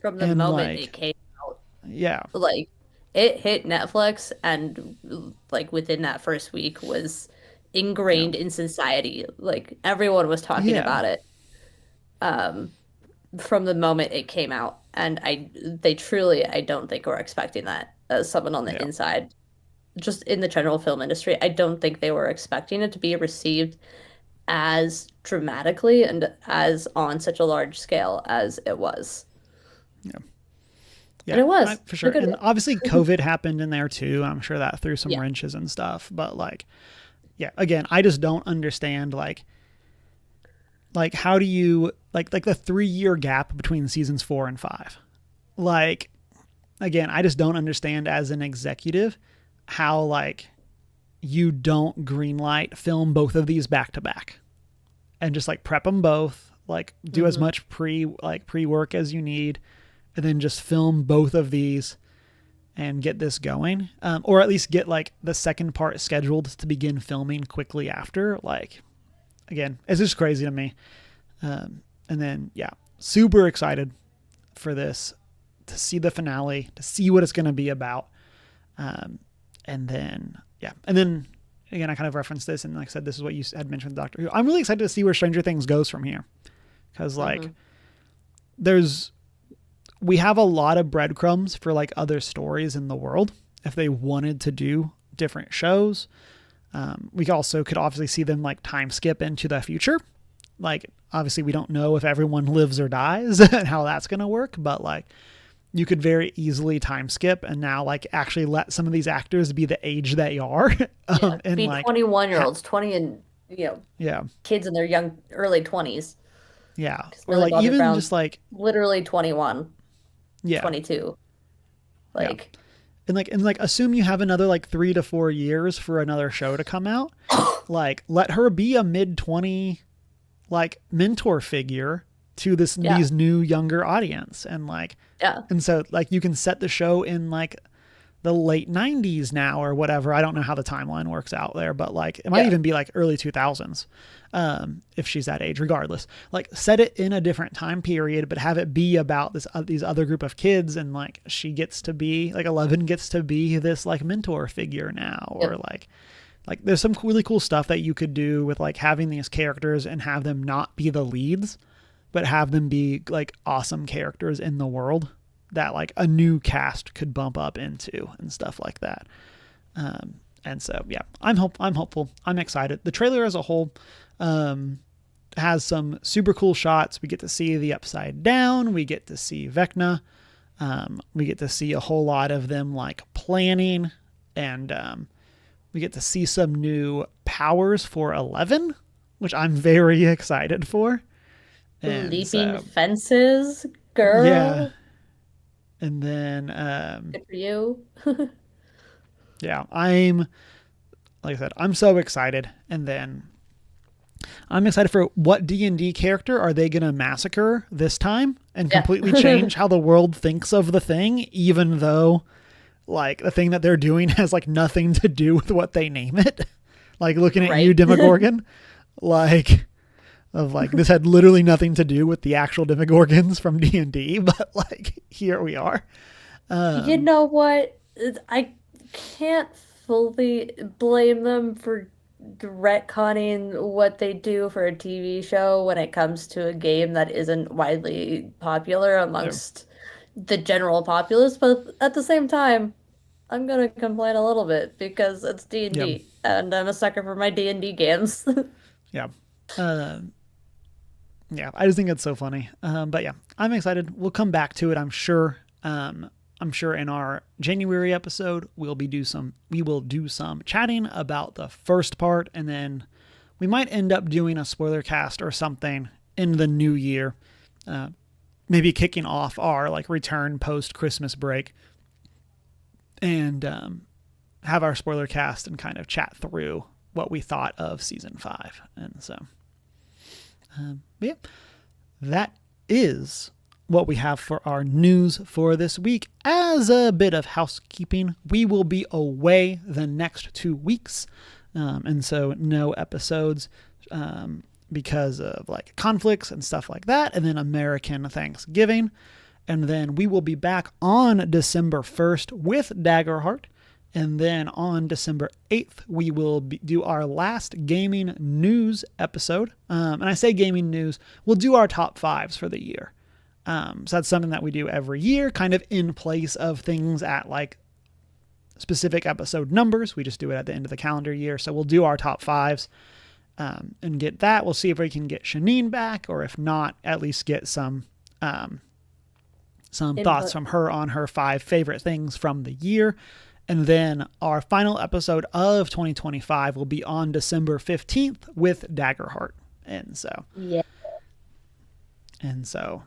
from the moment it came out. Yeah, like it hit Netflix, and like within that first week was ingrained in society. Like everyone was talking about it from the moment it came out, and they truly, I don't think were expecting that. As someone on the inside, just in the general film industry, I don't think they were expecting it to be received as dramatically and as on such a large scale as it was. Yeah, and it was for sure. And obviously COVID happened in there too. I'm sure that threw some wrenches and stuff, but like, again, I just don't understand like how do you like the 3-year gap between seasons 4 and 5? Like, again, I just don't understand as an executive how like you don't greenlight film both of these back to back and just like prep them both, like do as much pre-work as you need, and then just film both of these and get this going, or at least get like the second part scheduled to begin filming quickly after. Like, again, it's just crazy to me. And then super excited for this, to see the finale, to see what it's going to be about. And then again, I kind of referenced this, and like I said, this is what you had mentioned with Doctor Who. I'm really excited to see where Stranger Things goes from here, because like we have a lot of breadcrumbs for like other stories in the world if they wanted to do different shows. We also could obviously see them like time skip into the future. Like obviously we don't know if everyone lives or dies and how that's going to work, but like you could very easily time skip and now like actually let some of these actors be the age they are. And be like 21-year-olds, 20 and kids in their early 20s. Yeah. Or like even Brown's just like literally 21. 22. Like and like assume you have another like 3 to 4 years for another show to come out. Like let her be a mid-20 like mentor figure to Yeah. these new younger audience. And like, Yeah. and so like you can set the show in like the late 90s now or whatever. I don't know how the timeline works out there, but like it might Yeah. even be like early 2000s, if she's that age. Regardless, like set it in a different time period, but have it be about these other group of kids, and like she gets to be like 11 gets to be this like mentor figure now, or Yep. like there's some really cool stuff that you could do with like having these characters and have them not be the leads, but have them be like awesome characters in the world that like a new cast could bump up into and stuff like that. And so yeah, I'm hopeful. I'm excited. The trailer as a whole has some super cool shots. We get to see the Upside Down. We get to see Vecna. We get to see a whole lot of them like planning, and we get to see some new powers for 11, which I'm very excited for. And Leaping so fences, yeah, girl. and then Good for you. yeah, I'm like I said, I'm so excited. And then I'm excited for what D&D character are they going to massacre this time and Yeah. completely change how the world thinks of the thing, even though like the thing that they're doing has like nothing to do with what they name it. Like looking at you, Right. Demogorgon, like of like this had literally nothing to do with the actual Demogorgons from D&D, but like here we are. You know what? I can't fully blame them for retconning what they do for a TV show when it comes to a game that isn't widely popular Yeah. amongst the general populace, but at the same time, I'm gonna complain a little bit because it's Yeah. D&D, and I'm a sucker for my D&D games. Yeah. Uh, yeah, I just think it's so funny. But yeah, I'm excited. We'll come back to it, I'm sure. I'm sure in our January episode we will do some chatting about the first part, and then we might end up doing a spoiler cast or something in the new year. Maybe kicking off our like return post Christmas break, and have our spoiler cast and kind of chat through what we thought of season 5. And so yeah, that is what we have for our news for this week. As a bit of housekeeping, we will be away the next 2 weeks, and so no episodes because of like conflicts and stuff like that, and then American Thanksgiving. And then we will be back on December 1st with Daggerheart. And then on December 8th, we will do our last gaming news episode. And I say gaming news, we'll do our top 5s for the year. So that's something that we do every year, kind of in place of things at like specific episode numbers. We just do it at the end of the calendar year. So we'll do our top 5s and get that. We'll see if we can get Shanine back, or if not, at least get some thoughts from her on her 5 favorite things from the year. And then our final episode of 2025 will be on December 15th with Daggerheart. And Yeah. so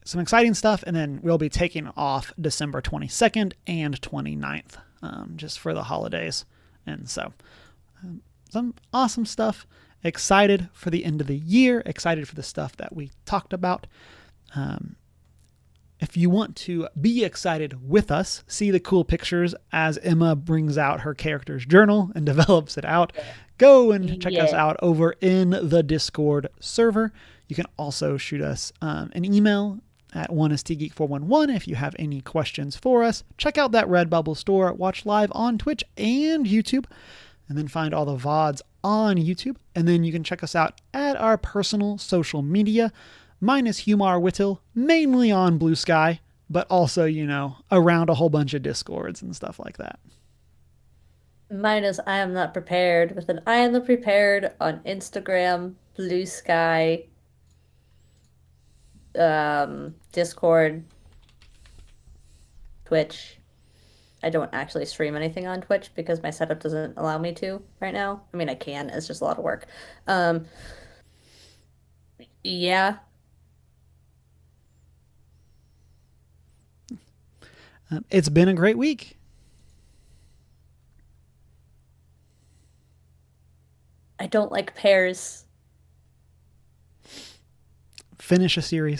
some exciting stuff. And then we'll be taking off December 22nd and 29th just for the holidays. And so some awesome stuff. Excited for the end of the year. Excited for the stuff that we talked about. If you want to be excited with us, see the cool pictures as Emma brings out her character's journal and develops it out, go and check us out over in the Discord server. You can also shoot us an email at oneistgeek411 if you have any questions for us. Check out that Redbubble store, watch live on Twitch and YouTube, and then find all the VODs on YouTube. And then you can check us out at our personal social media. Mine is Humar Whittle, mainly on Blue Sky, but also, around a whole bunch of Discords and stuff like that. Mine is I am not prepared with an I am the prepared on Instagram, Blue Sky, Discord, Twitch. I don't actually stream anything on Twitch because my setup doesn't allow me to right now. I mean, I can, it's just a lot of work. Yeah. It's been a great week. I don't like pears. finish a series.